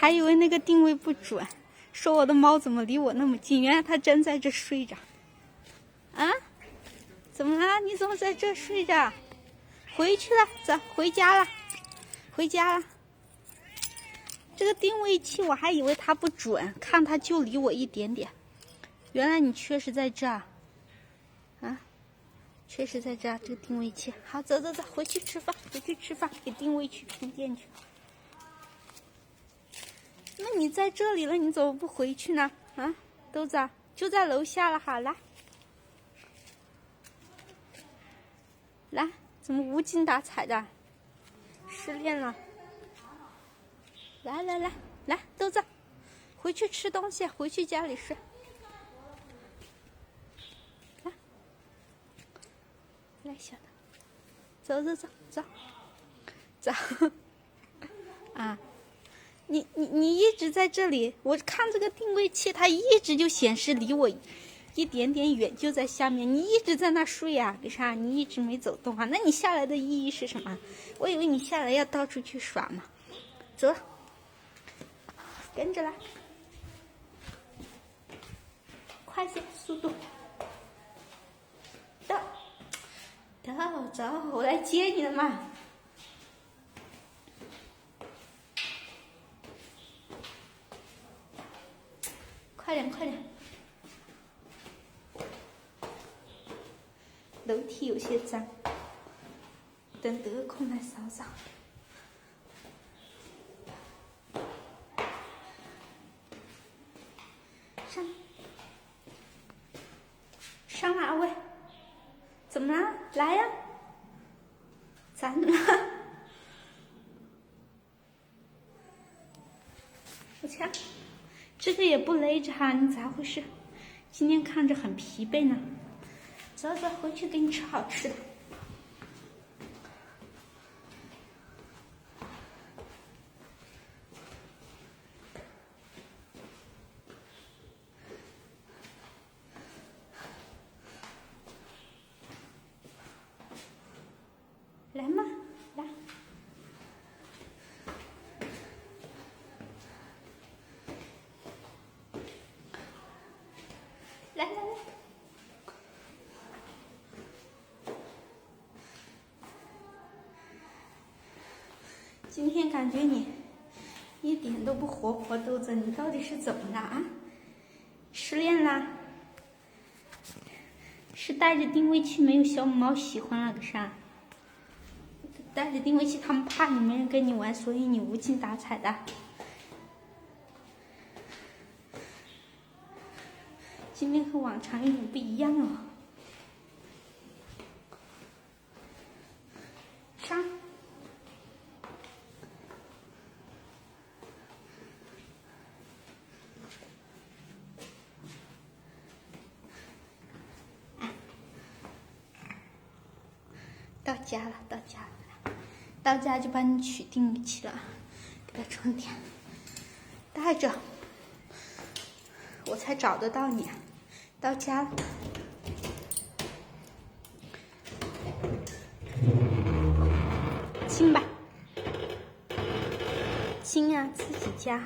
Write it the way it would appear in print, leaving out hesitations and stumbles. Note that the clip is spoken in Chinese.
还以为那个定位不准，说我的猫怎么离我那么近，原来它真在这睡着。啊？怎么啦？你怎么在这睡着？回去了，走，回家了，回家了。这个定位器我还以为它不准，看它就离我一点点，原来你确实在这儿。啊？确实在这儿，这个定位器。好，走走走，回去吃饭，回去吃饭，给定位器充电去。那你在这里了，你怎么不回去呢？啊，豆子就在楼下了，好来，来，怎么无精打采的？失恋了？来来来来，豆子，回去吃东西，回去家里睡。来，来，小的，走走走走走。啊。你一直在这里，我看这个定位器，它一直就显示离我一点点远，就在下面。你一直在那睡啊？为啥？你一直没走动啊？那你下来的意义是什么？我以为你下来要到处去耍呢。走，跟着来，快些，速度。到，走，我来接你了嘛。快点，快点！楼梯有些脏，等得空来扫扫。上哪位？怎么了？来呀！咋了？我瞧。这个也不勒着哈，你咋回事？今天看着很疲惫呢。走走，回去给你吃好吃的。来嘛，来。来来来，今天感觉你一点都不活泼，豆子，你到底是怎么了啊？失恋啦？是带着定位器没有小母猫喜欢了个啥？带着定位器，他们怕你没人跟你玩，所以你无精打采的。今天和往常有点不一样哦。上。到家了，到家了，到家就帮你取定位器了，给它充电，带着，我才找得到你。到家了，亲吧，亲啊，自己家。